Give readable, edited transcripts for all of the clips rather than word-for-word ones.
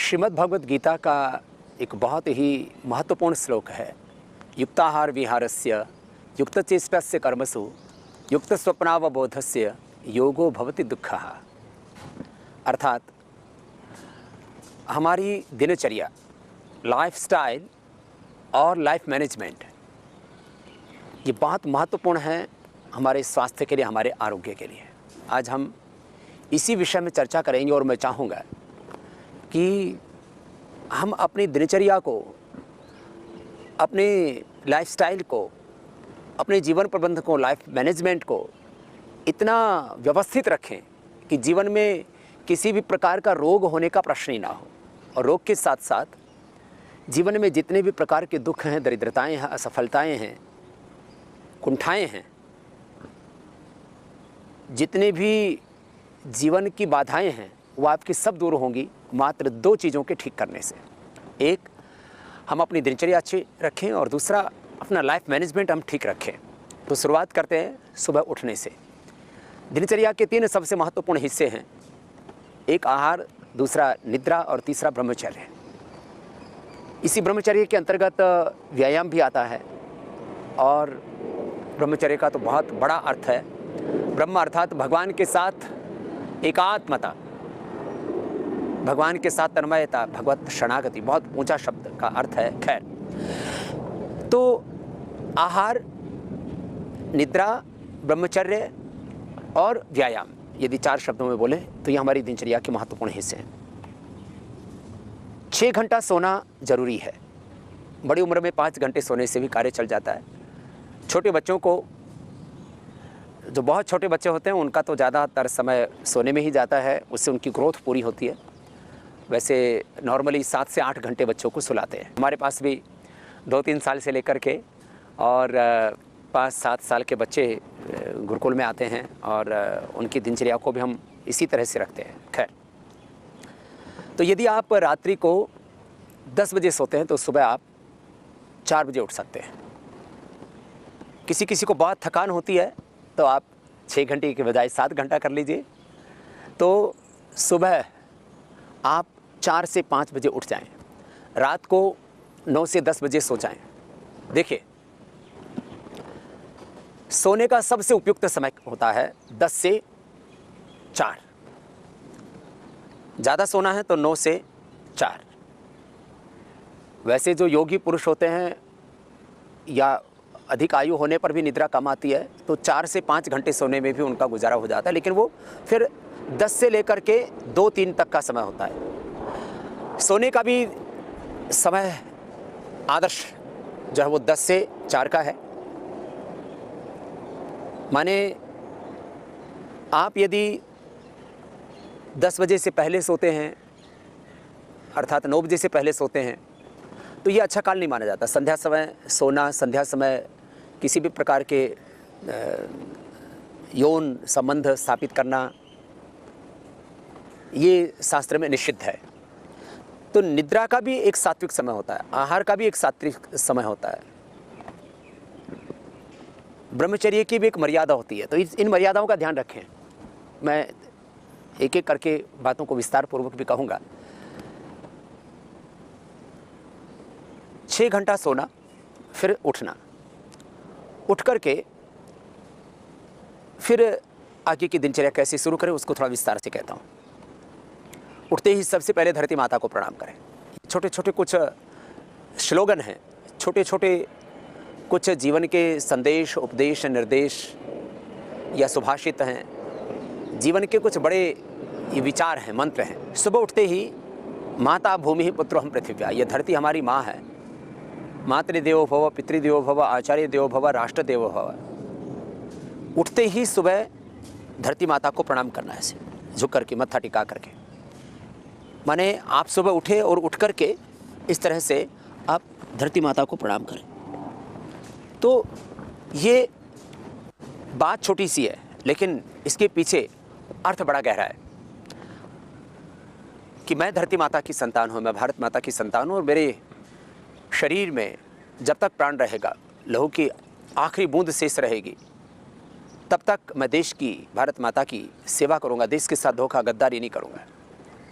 श्रीमद् भगवद गीता का एक बहुत ही महत्वपूर्ण श्लोक है। युक्ताहार विहारस्य युक्तचेष्टस्य कर्मसु युक्त स्वप्नावबोधस्य योगो भवति दुःखः। अर्थात हमारी दिनचर्या, लाइफस्टाइल और लाइफ मैनेजमेंट ये बहुत महत्वपूर्ण है हमारे स्वास्थ्य के लिए, हमारे आरोग्य के लिए। आज हम इसी विषय में चर्चा करेंगे और मैं चाहूँगा कि हम अपनी दिनचर्या को, अपने लाइफस्टाइल को, अपने जीवन प्रबंधन को, लाइफ मैनेजमेंट को इतना व्यवस्थित रखें कि जीवन में किसी भी प्रकार का रोग होने का प्रश्न ही ना हो। और रोग के साथ साथ जीवन में जितने भी प्रकार के दुख हैं, दरिद्रताएं हैं, असफलताएं हैं, कुंठाएं हैं, जितने भी जीवन की बाधाएं हैं वो आपकी सब दूर होंगी मात्र दो चीज़ों के ठीक करने से। एक, हम अपनी दिनचर्या अच्छी रखें और दूसरा, अपना लाइफ मैनेजमेंट हम ठीक रखें। तो शुरुआत करते हैं सुबह उठने से। दिनचर्या के तीन सबसे महत्वपूर्ण हिस्से हैं। एक आहार, दूसरा निद्रा और तीसरा ब्रह्मचर्य। इसी ब्रह्मचर्य के अंतर्गत व्यायाम भी आता है और ब्रह्मचर्य का तो बहुत बड़ा अर्थ है। ब्रह्म अर्थात भगवान के साथ एकात्मता, भगवान के साथ तन्मयता, भगवत शरणागति, बहुत ऊंचा शब्द का अर्थ है। खैर, तो आहार, निद्रा, ब्रह्मचर्य और व्यायाम, यदि चार शब्दों में बोले तो ये हमारी दिनचर्या के महत्वपूर्ण हिस्से हैं। 6 घंटा सोना जरूरी है। बड़ी उम्र में 5 घंटे सोने से भी कार्य चल जाता है। छोटे बच्चों को, जो बहुत छोटे बच्चे होते हैं, उनका तो ज़्यादातर समय सोने में ही जाता है, उससे उनकी ग्रोथ पूरी होती है। वैसे नॉर्मली 7 से 8 घंटे बच्चों को सुलाते हैं। हमारे पास भी 2-3 साल से लेकर के और 5-7 साल के बच्चे गुरुकुल में आते हैं और उनकी दिनचर्या को भी हम इसी तरह से रखते हैं। खैर, तो यदि आप रात्रि को 10 बजे सोते हैं तो सुबह आप 4 बजे उठ सकते हैं। किसी किसी को बहुत थकान होती है तो आप 6 घंटे के बजाय 7 घंटा कर लीजिए। तो सुबह आप 4 से 5 बजे उठ जाएं, रात को 9 से 10 बजे सो जाएं। देखिए, सोने का सबसे उपयुक्त समय होता है 10 से 4। ज़्यादा सोना है तो 9 से 4। वैसे जो योगी पुरुष होते हैं या अधिक आयु होने पर भी निद्रा कम आती है तो 4 से 5 घंटे सोने में भी उनका गुजारा हो जाता है, लेकिन वो फिर 10 से लेकर के 2-3 तक का समय होता है। सोने का भी समय आदर्श जो है वो 10 से 4 का है। माने आप यदि 10 बजे से पहले सोते हैं, अर्थात 9 बजे से पहले सोते हैं, तो ये अच्छा काल नहीं माना जाता। संध्या समय सोना, संध्या समय किसी भी प्रकार के यौन संबंध स्थापित करना, ये शास्त्र में निषिद्ध है। तो निद्रा का भी एक सात्विक समय होता है, आहार का भी एक सात्विक समय होता है, ब्रह्मचर्य की भी एक मर्यादा होती है। तो इन मर्यादाओं का ध्यान रखें। मैं एक एक करके बातों को विस्तार पूर्वक भी कहूँगा। 6 घंटा सोना, फिर उठना, उठ कर के फिर आगे की दिनचर्या कैसे शुरू करें उसको थोड़ा विस्तार से कहता हूँ। उठते ही सबसे पहले धरती माता को प्रणाम करें। छोटे छोटे कुछ स्लोगन हैं, छोटे छोटे कुछ जीवन के संदेश, उपदेश, निर्देश या सुभाषित हैं, जीवन के कुछ बड़े ये विचार हैं, मंत्र हैं। सुबह उठते ही माता भूमि पुत्रो हम पृथिव्या, ये धरती हमारी माँ है। मातृदेवो भव, पितृदेवो भव, आचार्य देवो भव, राष्ट्र देवो भव। उठते ही सुबह धरती माता को प्रणाम करना है, ऐसे झुक करके, मत्था टिका करके। माने आप सुबह उठे और उठ करके इस तरह से आप धरती माता को प्रणाम करें। तो ये बात छोटी सी है, लेकिन इसके पीछे अर्थ बड़ा गहरा है कि मैं धरती माता की संतान हूँ, मैं भारत माता की संतान हूँ और मेरे शरीर में जब तक प्राण रहेगा, लहू की आखिरी बूंद शेष रहेगी, तब तक मैं देश की, भारत माता की सेवा करूँगा। देश के साथ धोखा, गद्दारी नहीं करूँगा।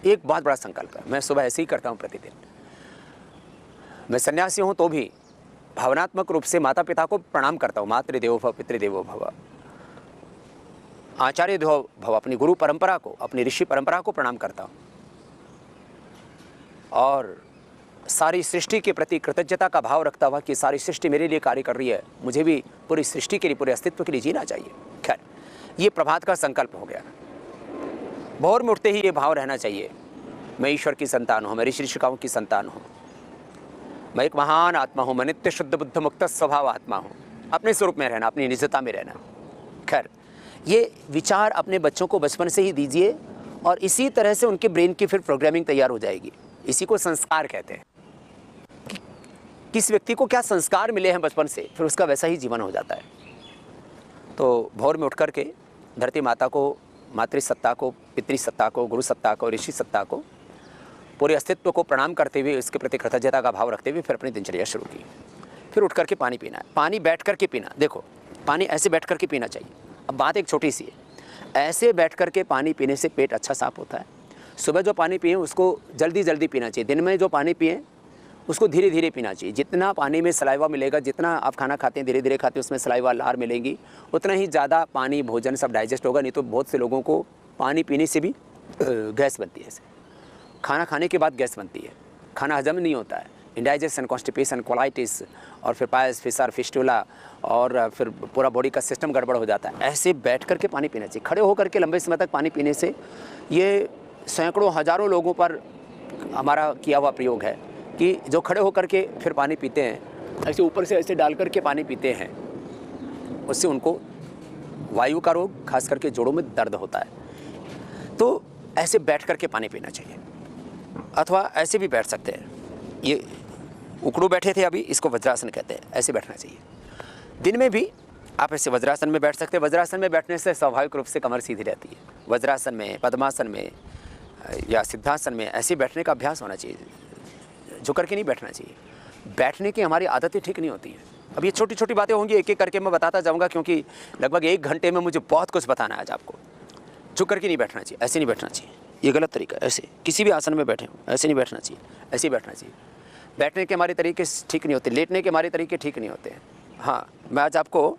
एक बहुत बड़ा संकल्प है। मैं सुबह ऐसे ही करता हूँ प्रतिदिन। मैं सन्यासी हूँ तो भी भावनात्मक रूप से माता पिता को प्रणाम करता हूँ। मातृदेवो भव पितृदेवो भव, आचार्य देवो भव, अपनी गुरु परंपरा को, अपनी ऋषि परंपरा को प्रणाम करता हूँ। और सारी सृष्टि के प्रति कृतज्ञता का भाव रखता हुआ कि सारी सृष्टि मेरे लिए कार्य कर रही है, मुझे भी पूरी सृष्टि के लिए, पूरे अस्तित्व के लिए जीना चाहिए। खैर, ये प्रभात का संकल्प हो गया। भोर में उठते ही ये भाव रहना चाहिए, मैं ईश्वर की संतान हूँ, मैं ऋषि ऋषिकाओं की संतान हूँ, मैं एक महान आत्मा हूँ, मैं नित्य शुद्ध बुद्ध मुक्त स्वभाव आत्मा हूँ। अपने स्वरूप में रहना, अपनी निजता में रहना। खैर, ये विचार अपने बच्चों को बचपन से ही दीजिए और इसी तरह से उनके ब्रेन की फिर प्रोग्रामिंग तैयार हो जाएगी। इसी को संस्कार कहते हैं। किस व्यक्ति को क्या संस्कार मिले हैं बचपन से, फिर उसका वैसा ही जीवन हो जाता है। तो भोर में उठ कर के धरती माता को, मातृसत्ता को, पितृसत्ता को, गुरु सत्ता को, ऋषि सत्ता को, पूरे अस्तित्व को प्रणाम करते हुए, इसके प्रति कृतज्ञता का भाव रखते हुए फिर अपनी दिनचर्या शुरू की। फिर उठ करके पानी पीना है। पानी बैठ करके पीना। देखो, पानी ऐसे बैठ करके पीना चाहिए। अब बात एक छोटी सी है, ऐसे बैठ करके पानी पीने से पेट अच्छा साफ होता है। सुबह जो पानी पिए उसको जल्दी जल्दी पीना चाहिए। दिन में जो पानी पिए उसको धीरे धीरे पीना चाहिए। जितना पानी में सलाइवा मिलेगा, जितना आप खाना खाते हैं धीरे धीरे खाते हैं, उसमें सलाइवा लार मिलेंगी, उतना ही ज़्यादा पानी, भोजन सब डाइजेस्ट होगा। नहीं तो बहुत से लोगों को पानी पीने से भी गैस बनती है। खाना खाने के बाद गैस बनती है, खाना हजम नहीं होता है, इंडाइजेशन, कॉन्स्टिपेशन, कोलाइटिस, और फिर पायस, फिसर, फिस्टुला, और फिर पूरा बॉडी का सिस्टम गड़बड़ हो जाता है। ऐसे बैठ करके पानी पीना चाहिए। खड़े होकर के लंबे समय तक पानी पीने से, ये सैकड़ों हज़ारों लोगों पर हमारा किया हुआ प्रयोग है कि जो खड़े होकर के फिर पानी पीते हैं, ऐसे ऊपर से ऐसे डाल करके पानी पीते हैं, उससे उनको वायु का रोग, खास करके जोड़ों में दर्द होता है। तो ऐसे बैठ करके पानी पीना चाहिए, अथवा ऐसे भी बैठ सकते हैं। ये उकड़ू बैठे थे अभी, इसको वज्रासन कहते हैं। ऐसे बैठना चाहिए। दिन में भी आप ऐसे वज्रासन में बैठ सकते हैं। वज्रासन में बैठने से स्वाभाविक रूप से कमर सीधी रहती है। वज्रासन में, पद्मासन में या सिद्धासन में ऐसे बैठने का अभ्यास होना चाहिए। झुक करके नहीं बैठना चाहिए। बैठने की हमारी आदतें ठीक नहीं होती हैं। अब ये छोटी छोटी बातें होंगी, एक एक करके मैं बताता जाऊँगा, क्योंकि लगभग 1 घंटे में मुझे बहुत कुछ बताना है आज आपको। झुक करके नहीं बैठना चाहिए, ऐसे नहीं बैठना चाहिए, ये गलत तरीका है। ऐसे किसी भी आसन में बैठे हो ऐसे नहीं बैठना चाहिए, ऐसे ही बैठना चाहिए। बैठने के हमारे तरीके ठीक नहीं होते, लेटने के हमारे तरीके ठीक नहीं होते हैं। हाँ, मैं आज आपको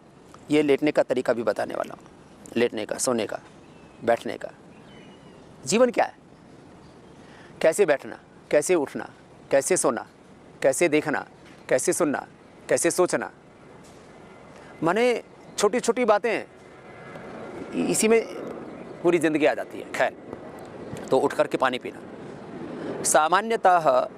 ये लेटने का तरीका भी बताने वाला हूँ। लेटने का, सोने का, बैठने का। जीवन क्या है? कैसे बैठना, कैसे उठना, कैसे सोना, कैसे देखना, कैसे सुनना, कैसे सोचना, माने छोटी छोटी बातें, इसी में पूरी ज़िंदगी आ जाती है। खैर, तो उठ कर के पानी पीना। सामान्यतः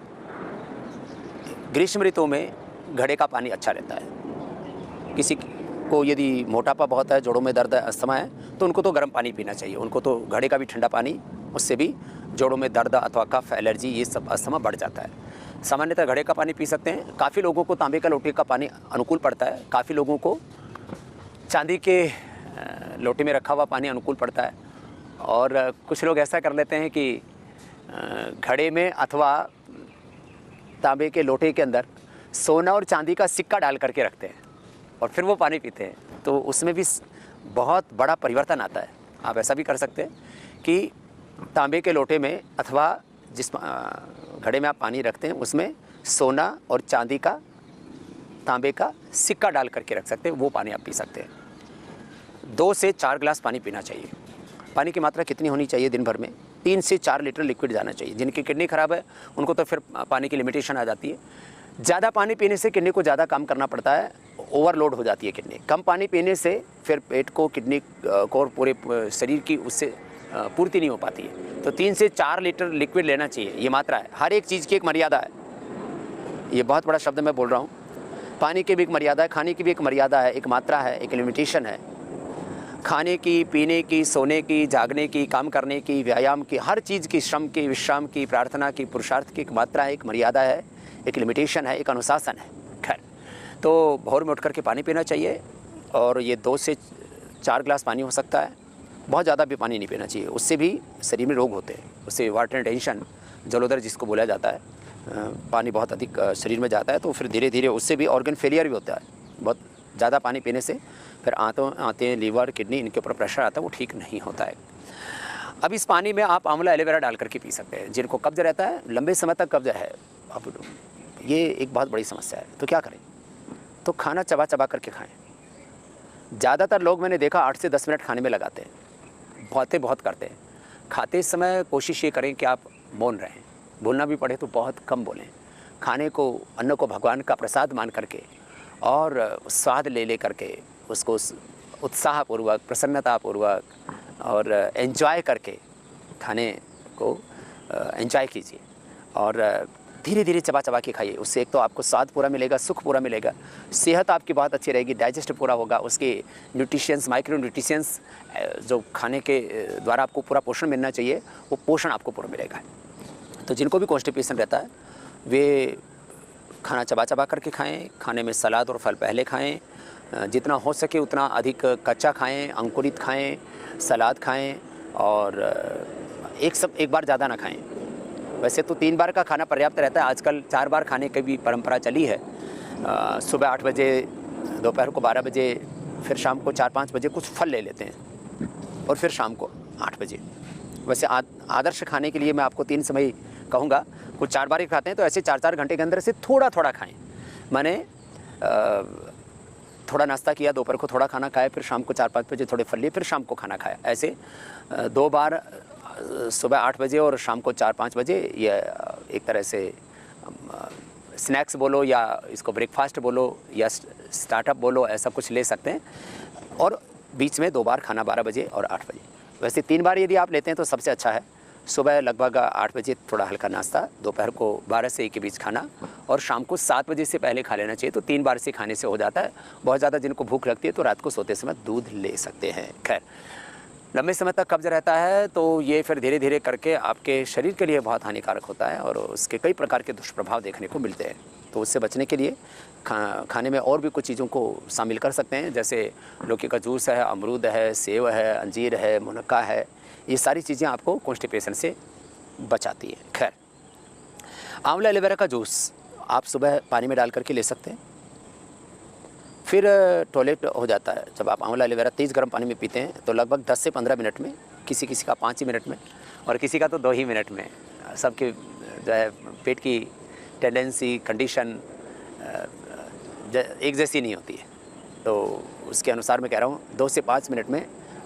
ग्रीष्म ऋतु में घड़े का पानी अच्छा रहता है। किसी को यदि मोटापा बहुत है, जोड़ों में दर्द है, अस्थमा है, तो उनको तो गर्म पानी पीना चाहिए। उनको तो घड़े का भी ठंडा पानी, उससे भी जोड़ों में दर्द अथवा कफ, एलर्जी, ये सब अस्थमा बढ़ जाता है। सामान्यतः घड़े का पानी पी सकते हैं। काफ़ी लोगों को तांबे का लोटे का पानी अनुकूल पड़ता है, काफ़ी लोगों को चांदी के लोटे में रखा हुआ पानी अनुकूल पड़ता है, और कुछ लोग ऐसा कर लेते हैं कि घड़े में अथवा तांबे के लोटे के अंदर सोना और चांदी का सिक्का डाल करके रखते हैं और फिर वो पानी पीते हैं। तो उसमें भी बहुत बड़ा परिवर्तन आता है। आप ऐसा भी कर सकते हैं कि तांबे के लोटे में अथवा जिस घड़े में आप पानी रखते हैं उसमें सोना और चांदी का, तांबे का सिक्का डाल करके रख सकते हैं, वो पानी आप पी सकते हैं। 2 से 4 गिलास पानी पीना चाहिए। पानी की मात्रा कितनी होनी चाहिए? दिन भर में 3 से 4 लीटर लिक्विड जाना चाहिए। जिनकी किडनी ख़राब है उनको तो फिर पानी की लिमिटेशन आ जाती है। ज़्यादा पानी पीने से किडनी को ज़्यादा काम करना पड़ता है, ओवरलोड हो जाती है किडनी। कम पानी पीने से फिर पेट को, किडनी को और पूरे शरीर की उससे पूर्ति नहीं हो पाती है। तो 3 से 4 लीटर लिक्विड लेना चाहिए, ये मात्रा है। हर एक चीज़ की एक मर्यादा है। ये बहुत बड़ा शब्द मैं बोल रहा हूँ। पानी की भी एक मर्यादा है, खाने की भी एक मर्यादा है, एक मात्रा है, एक लिमिटेशन है। खाने की, पीने की, सोने की, जागने की, काम करने की, व्यायाम की, हर चीज़ की, श्रम की, विश्राम की, प्रार्थना की, पुरुषार्थ की एक मात्रा है, एक मर्यादा है, एक लिमिटेशन है, एक अनुशासन है। खैर, तो भोर में उठ करके पानी पीना चाहिए, और ये 2 से 4 गिलास पानी हो सकता है। बहुत ज़्यादा भी पानी नहीं पीना चाहिए, उससे भी शरीर में रोग होते हैं। उससे वाटर टेंशन, जलोदर जिसको बोला जाता है, पानी बहुत अधिक शरीर में जाता है तो फिर धीरे धीरे उससे भी ऑर्गन फेलियर भी होता है। बहुत ज़्यादा पानी पीने से फिर आंतें, लीवर, किडनी, इनके ऊपर प्रेशर आता है, वो ठीक नहीं होता है। अब इस पानी में आप आंवला एलोवेरा डाल करके पी सकते हैं। जिनको कब्ज़ रहता है, लंबे समय तक कब्ज़ है, अब ये एक बहुत बड़ी समस्या है, तो क्या करें? तो खाना चबा चबा करके खाएं। ज़्यादातर लोग मैंने देखा 8 से 10 मिनट खाने में लगाते हैं, बहुत करते हैं। खाते समय कोशिश ये करें कि आप मौन रहें, बोलना भी पड़े तो बहुत कम बोलें। खाने को, अन्न को भगवान का प्रसाद मान करके और स्वाद ले करके उसको उत्साहपूर्वक, प्रसन्नतापूर्वक और एंजॉय करके खाने को एंजॉय कीजिए और धीरे धीरे चबा चबा के खाइए। उससे एक तो आपको स्वाद पूरा मिलेगा, सुख पूरा मिलेगा, सेहत आपकी बहुत अच्छी रहेगी, डाइजेस्ट पूरा होगा, उसके न्यूट्रिशंस, माइक्रो न्यूट्रिशंस जो खाने के द्वारा आपको पूरा पोषण मिलना चाहिए, वो पोषण आपको पूरा मिलेगा। तो जिनको भी कॉन्स्टिपेशन रहता है वे खाना चबा चबा करके खाएं। खाने में सलाद और फल पहले खाएं, जितना हो सके उतना अधिक कच्चा खाएं, अंकुरित खाएं, सलाद खाएं और एक बार ज़्यादा ना खाएं। वैसे तो 3 बार का खाना पर्याप्त रहता है, आजकल 4 बार खाने की भी परंपरा चली है। सुबह 8 बजे, दोपहर को 12 बजे, फिर शाम को 4-5 बजे कुछ फल ले लेते हैं और फिर शाम को 8 बजे। वैसे आदर्श खाने के लिए मैं आपको 3 समय कहूँगा। कुछ 4 बार ही खाते हैं तो ऐसे 4-4 घंटे के अंदर से थोड़ा थोड़ा खाएँ। माने थोड़ा नाश्ता किया, दोपहर को थोड़ा खाना खाया, फिर शाम को 4-5 बजे थोड़े फल लिए, फिर शाम को खाना खाया। ऐसे 2 बार सुबह 8 बजे और शाम को 4-5 बजे, ये एक तरह से स्नैक्स बोलो या इसको ब्रेकफास्ट बोलो या स्टार्टअप बोलो, ऐसा कुछ ले सकते हैं। और बीच में 2 बार खाना 12 बजे और 8 बजे। वैसे 3 बार यदि आप लेते हैं तो सबसे अच्छा है। सुबह लगभग 8 बजे थोड़ा हल्का नाश्ता, दोपहर को 12 से 1 के बीच खाना और शाम को 7 बजे से पहले खा लेना चाहिए। तो 3 बार से खाने से हो जाता है। बहुत ज़्यादा जिनको भूख लगती है तो रात को सोते समय दूध ले सकते हैं। खैर, लंबे समय तक कब्ज़ रहता है तो ये फिर धीरे धीरे करके आपके शरीर के लिए बहुत हानिकारक होता है और उसके कई प्रकार के दुष्प्रभाव देखने को मिलते हैं। तो उससे बचने के लिए खाने में और भी कुछ चीज़ों को शामिल कर सकते हैं, जैसे लौकी का जूस है, अमरूद है, सेब है, अंजीर है, मुनक्का है। ये सारी चीज़ें आपको कॉन्स्टिपेशन से बचाती है। खैर, आंवला एलोवेरा का जूस आप सुबह पानी में डाल करके ले सकते हैं। फिर टॉयलेट हो जाता है। जब आप आंवला एलोवेरा तेज़ गर्म पानी में पीते हैं तो लगभग 10 से 15 मिनट में, किसी किसी का 5 ही मिनट में और किसी का तो 2 ही मिनट में, सबके जो है पेट की टेंडेंसी, कंडीशन एक जैसी नहीं होती है। तो उसके अनुसार मैं कह रहा हूँ 2 से 5 मिनट में,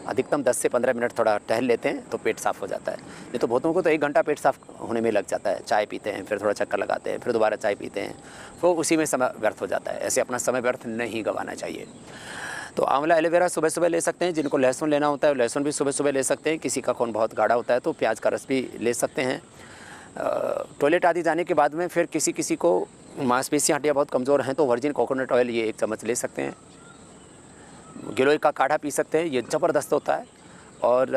अधिकतम 10 से 15 मिनट थोड़ा टहल लेते हैं तो पेट साफ़ हो जाता है। नहीं तो बहुतों को तो 1 घंटा पेट साफ़ होने में लग जाता है। चाय पीते हैं, फिर थोड़ा चक्कर लगाते हैं, फिर दोबारा चाय पीते हैं, तो उसी में समय व्यर्थ हो जाता है। ऐसे अपना समय व्यर्थ नहीं गंवाना चाहिए। तो आंवला एलोवेरा सुबह सुबह ले सकते हैं। जिनको लहसुन लेना होता है लहसुन भी सुबह सुबह ले सकते हैं। किसी का खून बहुत गाढ़ा होता है तो प्याज का रस भी ले सकते हैं। टॉयलेट आदि जाने के बाद में फिर किसी किसी को मांसपेशियाँ, हड्डियाँ बहुत कमज़ोर हैं तो वर्जिन कोकोनट ऑयल ये 1 चम्मच ले सकते हैं। गिलोय का काढ़ा पी सकते हैं, ये ज़बरदस्त होता है। और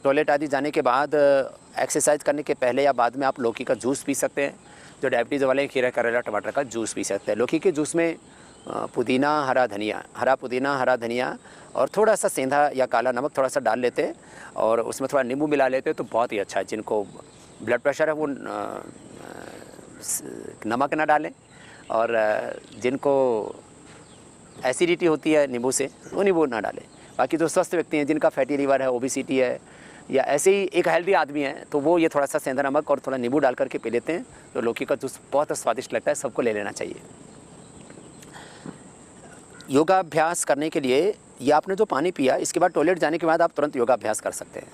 टॉयलेट आदि जाने के बाद एक्सरसाइज करने के पहले या बाद में आप लौकी का जूस पी सकते हैं। जो डायबिटीज़ वाले, खीरा, करेला, टमाटर का जूस पी सकते हैं। लौकी के जूस में पुदीना, हरा पुदीना, हरा धनिया और थोड़ा सा सेंधा या काला नमक थोड़ा सा डाल लेते हैं और उसमें थोड़ा नींबू मिला लेते हैं तो बहुत ही अच्छा है। जिनको ब्लड प्रेशर है वो नमक ना डालें और जिनको एसिडिटी होती है नींबू से, वो नींबू ना डालें। बाकी जो स्वस्थ व्यक्ति हैं, जिनका फैटी लीवर है, ओबेसिटी है या ऐसे ही एक हेल्दी आदमी है, तो वो ये थोड़ा सा सेंधा नमक और थोड़ा नींबू डाल करके पी लेते हैं। तो लौकी का जूस बहुत स्वादिष्ट लगता है, सबको ले लेना चाहिए। योगाभ्यास करने के लिए, ये आपने जो पानी पिया, इसके बाद टॉयलेट जाने के बाद आप तुरंत योगाभ्यास कर सकते हैं।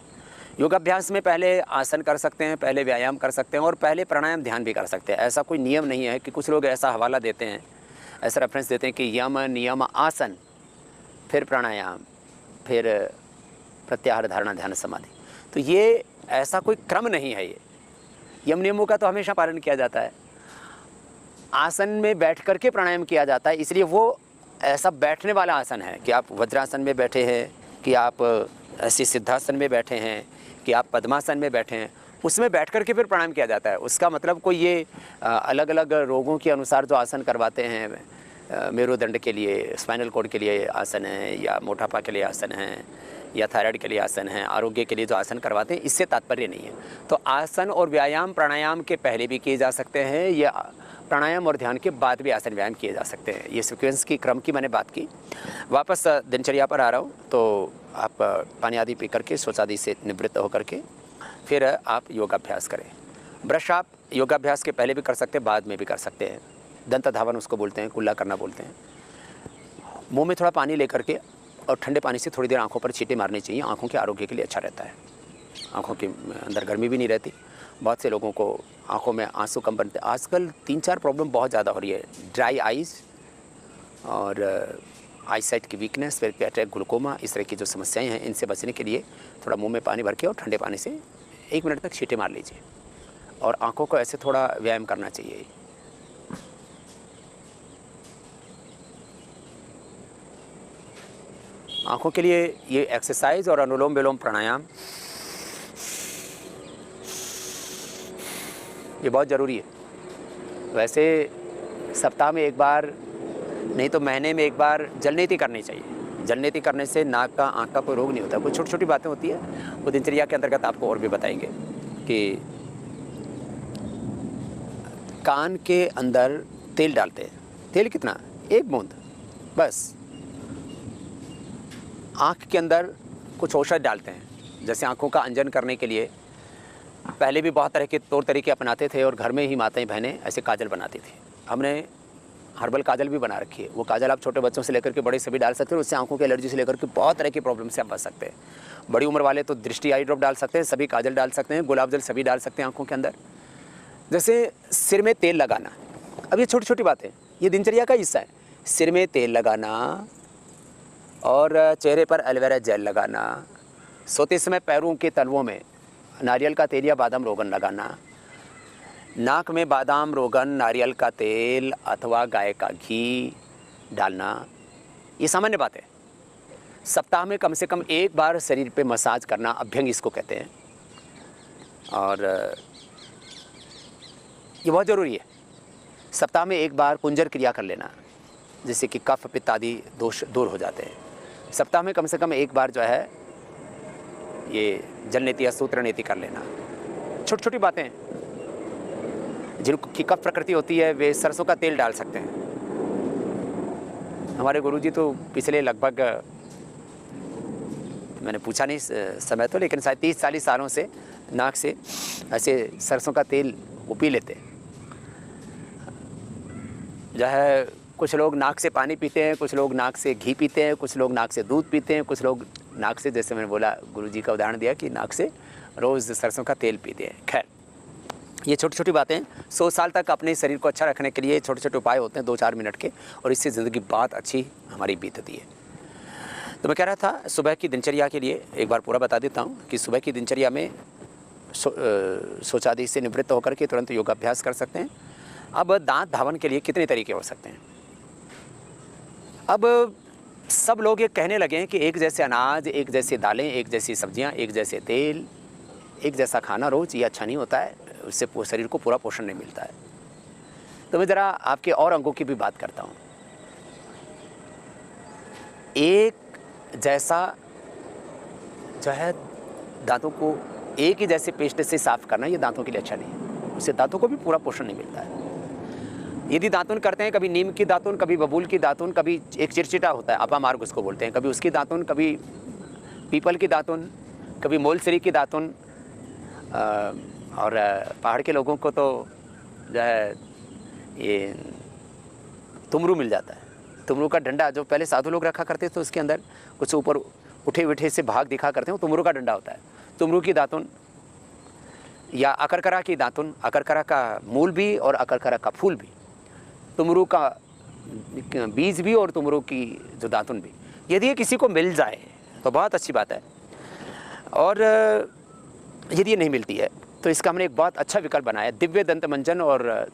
योगाभ्यास में पहले आसन कर सकते हैं, पहले व्यायाम कर सकते हैं और पहले प्राणायाम ध्यान भी कर सकते हैं। ऐसा कोई नियम नहीं है कि कुछ लोग ऐसा हवाला देते हैं, ऐसा रेफरेंस देते हैं कि यम, नियम, आसन, फिर प्राणायाम, फिर प्रत्याहार, धारणा, ध्यान, समाधि। तो ये ऐसा कोई क्रम नहीं है। ये यम नियमों का तो हमेशा पालन किया जाता है। आसन में बैठ करके प्राणायाम किया जाता है, इसलिए वो ऐसा बैठने वाला आसन है कि आप वज्रासन में बैठे हैं, कि आप ऐसे सिद्धासन में बैठे हैं, कि आप पद्मासन में बैठे हैं, उसमें बैठ करके फिर प्राणायाम किया जाता है। उसका मतलब कोई ये अलग अलग रोगों के अनुसार जो आसन करवाते हैं, मेरुदंड के लिए, स्पाइनल कॉर्ड के लिए आसन है या मोटापा के लिए आसन है या थायराइड के लिए आसन है, आरोग्य के लिए जो आसन करवाते हैं, इससे तात्पर्य नहीं है। तो आसन और व्यायाम प्राणायाम के पहले भी किए जा सकते हैं, या प्राणायाम और ध्यान के बाद भी आसन व्यायाम किए जा सकते हैं। ये सीक्वेंस की क्रम की मैंने बात की। वापस दिनचर्या पर आ रहा हूँ। तो आप पानी आदि पी करके, शौच आदि से निवृत्त होकर के फिर आप योगाभ्यास करें। ब्रश आप योगाभ्यास के पहले भी कर सकते हैं, बाद में भी कर सकते हैं। दंत धावन उसको बोलते हैं, कुल्ला करना बोलते हैं। मुंह में थोड़ा पानी लेकर के और ठंडे पानी से थोड़ी देर आंखों पर छींटे मारनी चाहिए। आंखों के आरोग्य के लिए अच्छा रहता है। आंखों के अंदर गर्मी भी नहीं रहती। बहुत से लोगों को आंखों में आंसू कम बनते हैं। आजकल 3-4 प्रॉब्लम बहुत ज़्यादा हो रही है। ड्राई आइज़ और आईसाइट की वीकनेस, फिर कैटरेक्ट, ग्लूकोमा, इस तरह की जो समस्याएं हैं, इनसे बचने के लिए थोड़ा मुंह में पानी भर के और ठंडे पानी से 1 मिनट तक छींटे मार लीजिए और आंखों को ऐसे थोड़ा व्यायाम करना चाहिए। आंखों के लिए ये एक्सरसाइज और अनुलोम विलोम प्राणायाम ये बहुत ज़रूरी है। वैसे सप्ताह में 1 बार नहीं तो महीने में 1 बार जलनेति करनी चाहिए। जलनेति करने से नाक का, आँख का कोई रोग नहीं होता। कोई छोटी छोटी बातें होती है, वो दिनचर्या के अंतर्गत आपको और भी बताएंगे। कि कान के अंदर तेल डालते हैं। तेल कितना? 1 बूंद बस। आँख के अंदर कुछ औषध डालते हैं, जैसे आँखों का अंजन करने के लिए पहले भी बहुत तरह के तौर तरीके अपनाते थे और घर में ही माताएं बहनें ऐसे काजल बनाती थी। हमने हर्बल काजल भी बना रखी है। वो काजल आप छोटे बच्चों से लेकर के बड़े सभी डाल सकते हैं। उससे आंखों की एलर्जी से लेकर के बहुत तरह की प्रॉब्लम से आप बच सकते हैं। बड़ी उम्र वाले तो दृष्टि आई ड्रॉप डाल सकते हैं, सभी काजल डाल सकते हैं, गुलाब जल सभी डाल सकते हैं आंखों के अंदर। जैसे सिर में तेल लगाना, अब ये छोटी छोटी बातें, ये दिनचर्या का हिस्सा है। सिर में तेल लगाना और चेहरे पर एलोवेरा जेल लगाना, सोते समय पैरों के तलवों में नारियल का तेल या बादाम रोगन लगाना, नाक में बादाम रोगन, नारियल का तेल अथवा गाय का घी डालना, ये सामान्य बात है। सप्ताह में कम से कम 1 बार शरीर पे मसाज करना, अभ्यंग इसको कहते हैं, और ये बहुत ज़रूरी है। सप्ताह में 1 बार कुंजर क्रिया कर लेना, जिससे कि कफ पित्त आदि दोष दूर हो जाते हैं। सप्ताह में कम से कम 1 बार जो है ये जलनेति या सूत्र नेति कर लेना। छोटी छोटी बातें, जिनकी कफ प्रकृति होती है वे सरसों का तेल डाल सकते हैं। हमारे गुरुजी तो पिछले लगभग, मैंने पूछा नहीं समय तो, लेकिन शायद 30-40 सालों से नाक से ऐसे सरसों का तेल वो पी लेते हैं। जो है कुछ लोग नाक से पानी पीते हैं, कुछ लोग नाक से घी पीते हैं, कुछ लोग नाक से दूध पीते हैं, कुछ लोग नाक से, जैसे मैंने बोला गुरुजी का उदाहरण दिया कि नाक से रोज़ सरसों का तेल पीते हैं। खैर, ये छोटी छोटी बातें 100 साल तक अपने शरीर को अच्छा रखने के लिए छोटे छोटे उपाय होते हैं 2-4 मिनट के, और इससे ज़िंदगी बहुत अच्छी हमारी बीतती है। तो मैं कह रहा था सुबह की दिनचर्या के लिए एक बार पूरा बता देता हूँ कि सुबह की दिनचर्या में शौच आदि से निवृत्त होकर के तुरंत योगाभ्यास कर सकते हैं। अब दांत धावन के लिए कितने तरीके हो सकते हैं? अब सब लोग ये कहने लगे हैं कि एक जैसे अनाज, एक जैसी दालें, एक जैसी सब्जियां, एक जैसे तेल, एक जैसा खाना रोज़, ये अच्छा नहीं होता है, उससे शरीर को पूरा पोषण नहीं मिलता है। तो मैं ज़रा आपके और अंगों की भी बात करता हूँ। एक जैसा जो है दांतों को एक ही जैसे पेस्ट से साफ़ करना, ये दांतों के लिए अच्छा नहीं है, उससे दांतों को भी पूरा पोषण नहीं मिलता है। यदि दातुन करते हैं, कभी नीम की दातुन, कभी बबूल की दातुन, कभी एक चिरचिटा होता है अपामार्ग उसको बोलते हैं, कभी उसकी दातुन, कभी पीपल की दातुन, कभी मोलसरी की दातुन, और पहाड़ के लोगों को तो जो है ये तुमरू मिल जाता है। तुमरू का डंडा जो पहले साधु लोग रखा करते थे, तो उसके अंदर कुछ ऊपर उठे उठे से भाग दिखा करते हैं, वो तुमरू का डंडा होता है। तुमरू की दातुन या अकरकरा की दातुन, अकरकरा का मूल भी और अकरकरा का फूल भी, तुमरू का बीज भी और तुमरू की जो दातुन भी, यदि ये किसी को मिल जाए तो बहुत अच्छी बात है। और यदि ये नहीं मिलती है तो इसका हमने एक बहुत अच्छा विकल्प बनाया, दिव्य दंत मंजन, और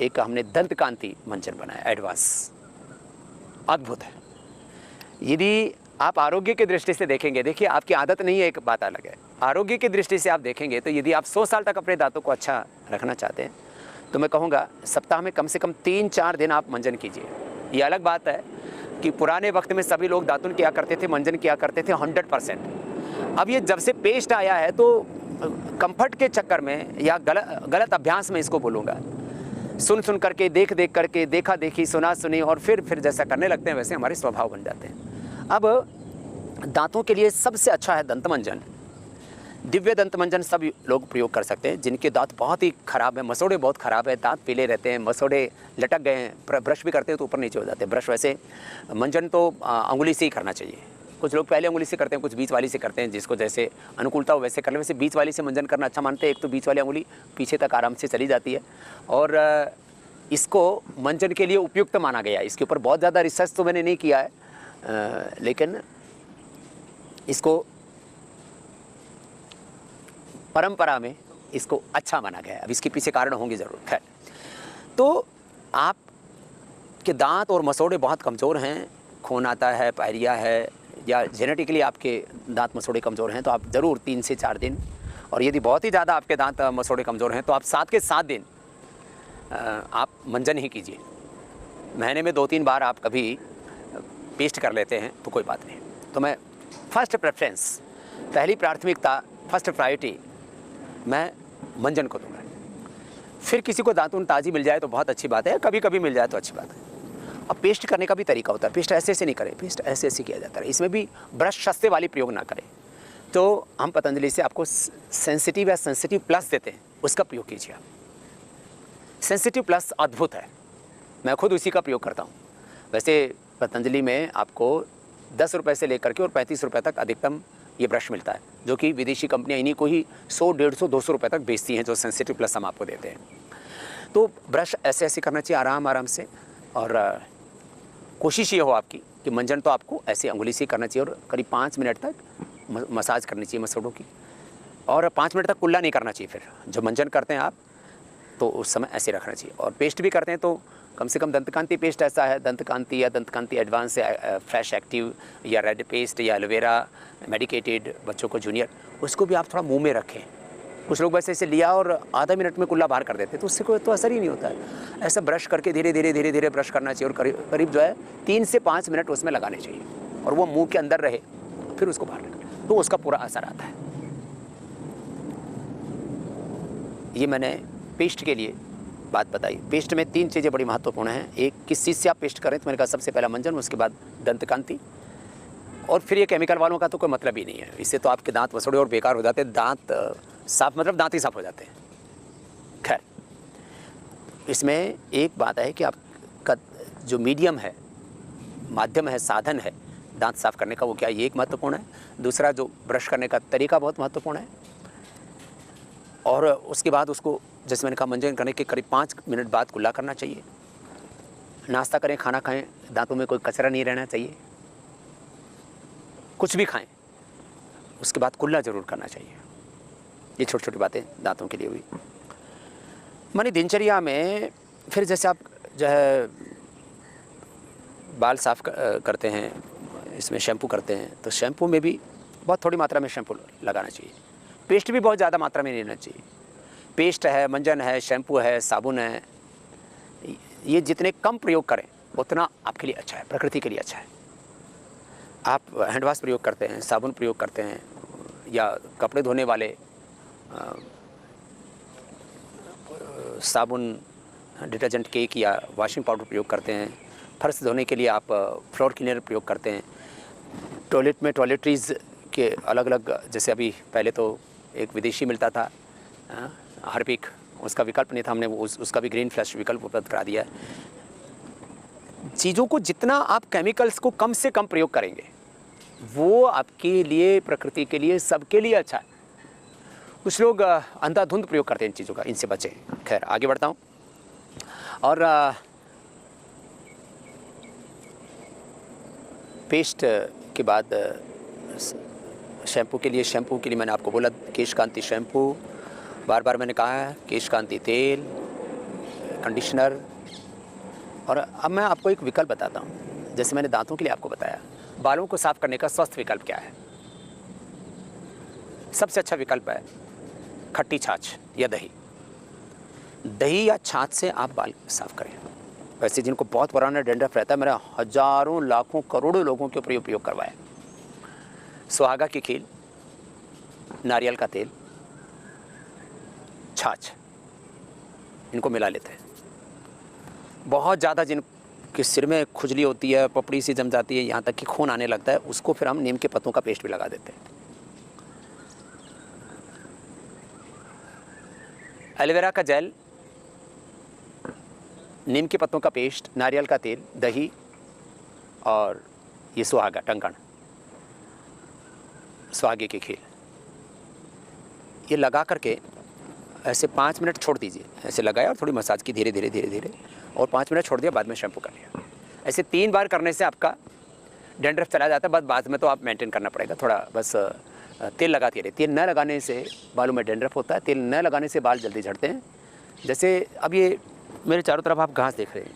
एक हमने दंत कांति मंजन बनाया, एडवांस, अद्भुत है। यदि आप आरोग्य की दृष्टि से देखेंगे, देखिए आपकी आदत नहीं है, एक बात अलग है, आरोग्य की दृष्टि से आप देखेंगे तो यदि आप 100 साल तक अपने दांतों को अच्छा रखना चाहते हैं तो मैं कहूँगा सप्ताह में कम से कम 3-4 दिन आप मंजन कीजिए। ये अलग बात है कि पुराने वक्त में सभी लोग दातुन किया करते थे, मंजन किया करते थे 100%। अब ये जब से पेस्ट आया है तो कंफर्ट के चक्कर में या गलत अभ्यास में इसको बोलूँगा, सुन करके, देख करके, देखा देखी, सुना सुनी और फिर जैसा करने लगते हैं वैसे हमारे स्वभाव बन जाते हैं। अब दांतों के लिए सबसे अच्छा है दंतमंजन। दिव्य दंतमंजन सब लोग प्रयोग कर सकते हैं जिनके दांत बहुत ही ख़राब है, मसोड़े बहुत ख़राब है, दांत पीले रहते हैं, मसोड़े लटक गए हैं, ब्रश भी करते हैं तो ऊपर नीचे हो जाते हैं ब्रश। वैसे मंजन तो अंगुली से ही करना चाहिए। कुछ लोग पहले अंगुली से करते हैं, कुछ बीच वाली से करते हैं, जिसको जैसे अनुकूलता हो वैसे कर ले। वैसे बीच वाली से मंजन करना अच्छा मानते हैं। एक तो बीच वाली अंगुली पीछे तक आराम से चली जाती है और इसको मंजन के लिए उपयुक्त माना गया है। इसके ऊपर बहुत ज़्यादा रिसर्च तो मैंने नहीं किया है, लेकिन इसको परंपरा में इसको अच्छा माना गया है। अब इसके पीछे कारण होंगे ज़रूर। खैर, तो आपके दांत और मसोड़े बहुत कमज़ोर हैं, खून आता है, पायरिया है, या जेनेटिकली आपके दांत मसोड़े कमज़ोर हैं, तो आप ज़रूर 3 से 4 दिन, और यदि बहुत ही ज़्यादा आपके दांत मसोड़े कमज़ोर हैं तो आप 7 के 7 दिन आप मंजन ही कीजिए। महीने में 2-3 बार आप कभी पेस्ट कर लेते हैं तो कोई बात नहीं। तो मैं फर्स्ट प्रेफरेंस, पहली प्राथमिकता, फर्स्ट प्रायोरिटी मैं मंजन को दूंगा। फिर किसी को दातुन ताज़ी मिल जाए तो बहुत अच्छी बात है, कभी कभी मिल जाए तो अच्छी बात है। अब पेस्ट करने का भी तरीका होता है। पेस्ट ऐसे ऐसे नहीं करें, पेस्ट ऐसे ऐसे किया जाता है। इसमें भी ब्रश सस्ते वाली प्रयोग ना करें। तो हम पतंजलि से आपको सेंसिटिव या सेंसिटिव प्लस देते हैं, उसका प्रयोग कीजिए आप। सेंसिटिव प्लस अद्भुत है, मैं खुद उसी का प्रयोग करता हूँ। वैसे पतंजलि में आपको 10 रुपये से लेकर के और 35 रुपये तक अधिकतम ये ब्रश मिलता है, जो कि विदेशी कंपनियाँ इन्हीं को ही 100, 150, 200 रुपये तक बेचती हैं, जो सेंसिटिव प्लस हम आपको देते हैं। तो ब्रश ऐसे ऐसे करना चाहिए आराम से, और कोशिश ये हो आपकी कि मंजन तो आपको ऐसे अंगुली से करना चाहिए और करीब 5 मिनट तक मसाज करनी चाहिए मसोड़ों की, और 5 मिनट तक कुल्ला नहीं करना चाहिए। फिर जब मंजन करते हैं आप तो उस समय ऐसे रखना चाहिए। और पेस्ट भी करते हैं तो कम से कम दंतकांति पेस्ट ऐसा है, दंतकांति या दंतकांति एडवांस या फ्रेश एक्टिव या रेड पेस्ट या एलोवेरा मेडिकेटेड बच्चों को जूनियर, उसको भी आप थोड़ा मुंह में रखें। कुछ लोग वैसे इसे लिया और आधा मिनट में कुल्ला बाहर कर देते, तो उससे कोई तो असर ही नहीं होता है। ऐसा ब्रश करके धीरे धीरे ब्रश करना चाहिए, और करीब जो है 3 से 5 मिनट उसमें लगाने चाहिए, और वो मुँह के अंदर रहे, फिर उसको बाहर निकालें, तो उसका पूरा असर आता है। ये मैंने पेस्ट के लिए बात बताई। पेस्ट में 3 चीज़ें बड़ी महत्वपूर्ण हैं। एक, किस चीज़ से आप पेस्ट करें, तो मैंने कहा सबसे पहला मंजन, उसके बाद दंतकांति, और फिर ये केमिकल वालों का तो कोई मतलब ही नहीं है। इससे तो आपके दांत वसोड़े और बेकार हो जाते हैं, दांत साफ मतलब दांत ही साफ हो जाते हैं। खैर, इसमें एक बात है कि आपका जो मीडियम है, माध्यम है, साधन है दांत साफ करने का, वो क्या, ये एक महत्वपूर्ण है। दूसरा, जो ब्रश करने का तरीका बहुत महत्वपूर्ण है, और उसके बाद उसको, जैसे मैंने कहा, मंजन करने के करीब 5 मिनट बाद कुल्ला करना चाहिए। नाश्ता करें, खाना खाएं, दांतों में कोई कचरा नहीं रहना चाहिए, कुछ भी खाएं, उसके बाद कुल्ला ज़रूर करना चाहिए। ये छोटी छोटी बातें दांतों के लिए हुई। मानी दिनचर्या में फिर जैसे आप जो है बाल साफ़ करते हैं, इसमें शैम्पू करते हैं, तो शैम्पू में भी बहुत थोड़ी मात्रा में शैम्पू लगाना चाहिए। पेस्ट भी बहुत ज़्यादा मात्रा में नहीं लेना चाहिए। पेस्ट है, मंजन है, शैम्पू है, साबुन है, ये जितने कम प्रयोग करें उतना आपके लिए अच्छा है, प्रकृति के लिए अच्छा है। आप हैंड वॉश प्रयोग करते हैं, साबुन प्रयोग करते हैं, या कपड़े धोने वाले साबुन, डिटर्जेंट केक या वॉशिंग पाउडर प्रयोग करते हैं। फर्श धोने के लिए आप फ्लोर क्लीनर प्रयोग करते हैं। टॉयलेट में टॉयलेटरीज़ के अलग अलग, जैसे अभी पहले तो एक विदेशी मिलता था हार्पिक, उसका विकल्प नहीं था, हमने उसका भी ग्रीन फ्लैश विकल्प उपलब्ध करा दिया है। चीज़ों को जितना आप केमिकल्स को कम से कम प्रयोग करेंगे, वो आपके लिए, प्रकृति के लिए, सबके लिए अच्छा है। कुछ लोग अंधाधुंध प्रयोग करते हैं इन चीज़ों का, इनसे बचें। खैर, आगे बढ़ता हूँ। और पेस्ट के बाद शैम्पू के लिए मैंने आपको बोला केश कांति शैम्पू, बार बार मैंने कहा है, केश कांति तेल, कंडीशनर। और अब मैं आपको एक विकल्प बताता हूँ, जैसे मैंने दांतों के लिए आपको बताया, बालों को साफ़ करने का स्वस्थ विकल्प क्या है। सबसे अच्छा विकल्प है खट्टी छाछ या दही। दही या छाछ से आप बाल साफ़ करें, वैसे जिनको बहुत पुराना डैंड्रफ रहता है, मैंने हज़ारों लाखों करोड़ों लोगों के ऊपर उपयोग करवाया। सुहागा की खील, नारियल का तेल, छाछ, इनको मिला लेते हैं। बहुत ज़्यादा जिनके सिर में खुजली होती है, पपड़ी सी जम जाती है, यहाँ तक कि खून आने लगता है, उसको फिर हम नीम के पत्तों का पेस्ट भी लगा देते हैं। एलोवेरा का जेल, नीम के पत्तों का पेस्ट, नारियल का तेल, दही और ये सुहागा, टंकण, सुहागे की खीर, ये लगा करके ऐसे 5 मिनट छोड़ दीजिए। ऐसे लगाया और थोड़ी मसाज की धीरे धीरे धीरे धीरे, और 5 मिनट छोड़ दिया, बाद में शैम्पू कर लिया। ऐसे 3 बार करने से आपका डैंड्रफ चला जाता है। बस बाद में तो आप मेंटेन करना पड़ेगा, थोड़ा बस तेल लगाती रहिए। तेल न लगाने से बालों में डैंड्रफ होता है, तेल न लगाने से बाल जल्दी झड़ते हैं। जैसे अब ये मेरे चारों तरफ आप घास देख रहे हैं,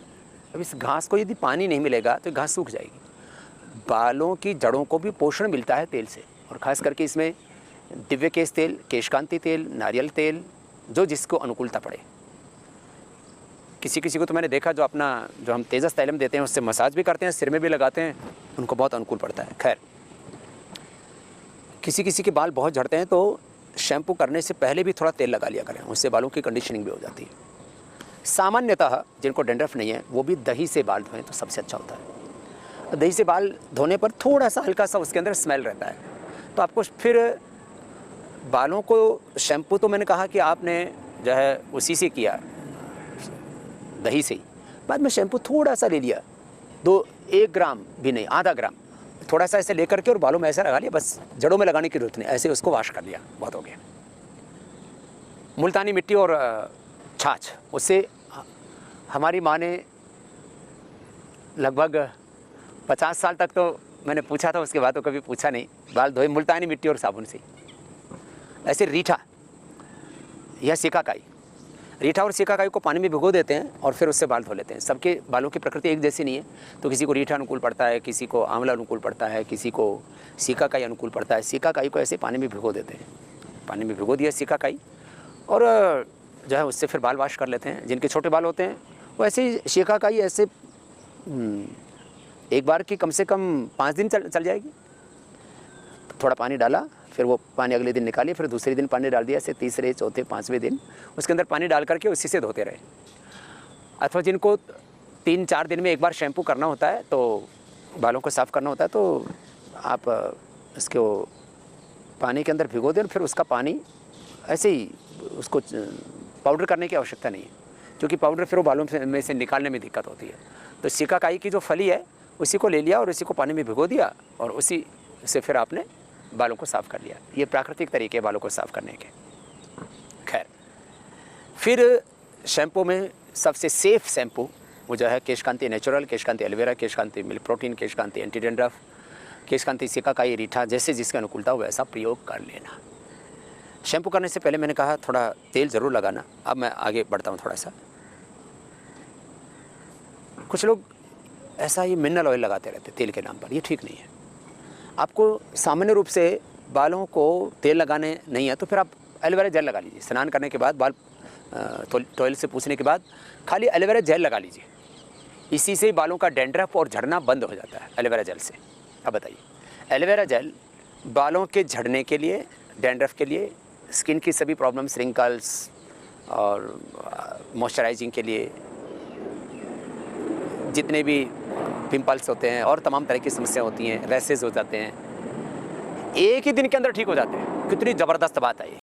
अब इस घास को यदि पानी नहीं मिलेगा तो घास सूख जाएगी। बालों की जड़ों को भी पोषण मिलता है तेल से, और ख़ास करके इसमें दिव्य केश तेल, केशकांति तेल, नारियल तेल, जो जिसको अनुकूलता पड़े। किसी किसी को तो मैंने देखा जो हम तेजस तैलम देते हैं उससे मसाज भी करते हैं, सिर में भी लगाते हैं, उनको बहुत अनुकूल पड़ता है। खैर, किसी किसी के बाल बहुत झड़ते हैं तो शैम्पू करने से पहले भी थोड़ा तेल लगा लिया करें, उससे बालों की कंडीशनिंग भी हो जाती है। सामान्यतः जिनको डैंड्रफ नहीं है वो भी दही से बाल धोएं तो सबसे अच्छा होता है। दही से बाल धोने पर थोड़ा सा हल्का सा उसके अंदर स्मेल रहता है, तो आपको फिर बालों को शैम्पू तो मैंने कहा कि आपने जो है उसी से किया, दही से ही। बाद में शैम्पू थोड़ा सा ले लिया, 1 ग्राम भी नहीं, आधा ग्राम, थोड़ा सा ऐसे लेकर के और बालों में ऐसा लगा लिया, बस जड़ों में लगाने की जरूरत नहीं, ऐसे उसको वॉश कर लिया, बहुत हो गया। मुल्तानी मिट्टी और छाछ, उससे हमारी माँ ने लगभग 50 साल तक, तो मैंने पूछा था उसके बाद तो कभी पूछा नहीं, बाल धोए मुल्तानी मिट्टी और साबुन से। ऐसे रीठा या सिकाकाई, रीठा और सिकाकाई को पानी में भिगो देते हैं और फिर उससे बाल धो लेते हैं। सबके बालों की प्रकृति एक जैसी नहीं है, तो किसी को रीठा अनुकूल पड़ता है, किसी को आंवला अनुकूल पड़ता है, किसी को सिकाकाई अनुकूल पड़ता है। सिकाकाई को ऐसे पानी में भिगो देते हैं, पानी में भिगो दिया सिकाकाई, और जो है उससे फिर बाल वॉश कर लेते हैं। जिनके छोटे बाल होते हैं वो ऐसे ही सिकाकाई ऐसे एक बार की कम से कम 5 दिन चल जाएगी। थोड़ा पानी डाला, फिर वो पानी अगले दिन निकालिए, फिर दूसरे दिन पानी डाल दिया, ऐसे तीसरे, चौथे, 5वें दिन उसके अंदर पानी डाल करके उसी से धोते रहे। अथवा जिनको 3-4 दिन में एक बार शैम्पू करना होता है, तो बालों को साफ़ करना होता है, तो आप इसको पानी के अंदर भिगो दें और फिर उसका पानी ऐसे ही, उसको पाउडर करने की आवश्यकता नहीं है, क्योंकि पाउडर फिर वो बालों में से निकालने में दिक्कत होती है। तो सिकाकाई की जो फली है उसी को ले लिया और उसी को पानी में भिगो दिया, और उसी से फिर आपने बालों को साफ़ कर लिया। ये प्राकृतिक तरीके बालों को साफ़ करने के। खैर, फिर शैम्पू में सबसे सेफ़ शैम्पू वो जो है Keshkanti natural, Keshkanti aloe vera, Keshkanti milk protein, Keshkanti anti dandruff, Keshkanti shikakai, reetha, जैसे जिसकी अनुकूलता हो वैसा प्रयोग कर लेना। शैम्पू करने से पहले मैंने कहा थोड़ा तेल ज़रूर लगाना। अब मैं आगे बढ़ता हूँ थोड़ा सा। कुछ लोग ऐसा ही मिनरल ऑयल लगाते रहते तेल के नाम पर, ये ठीक नहीं है। आपको सामान्य रूप से बालों को तेल लगाने नहीं है तो फिर आप एलोवेरा जेल लगा लीजिए। स्नान करने के बाद, बाल टॉयल से पूछने के बाद खाली एलोवेरा जेल लगा लीजिए। इसी से बालों का डैंड्रफ और झड़ना बंद हो जाता है एलोवेरा जेल से। अब बताइए, एलोवेरा जेल बालों के झड़ने के लिए, डैंड्रफ के लिए, स्किन की सभी प्रॉब्लम्स, रिंकल्स और मॉइस्चराइजिंग के लिए, जितने भी पिंपल्स होते हैं और तमाम तरह की समस्या होती हैं, रैसेस हो जाते हैं, एक ही दिन के अंदर ठीक हो जाते हैं। कितनी ज़बरदस्त बात है ये।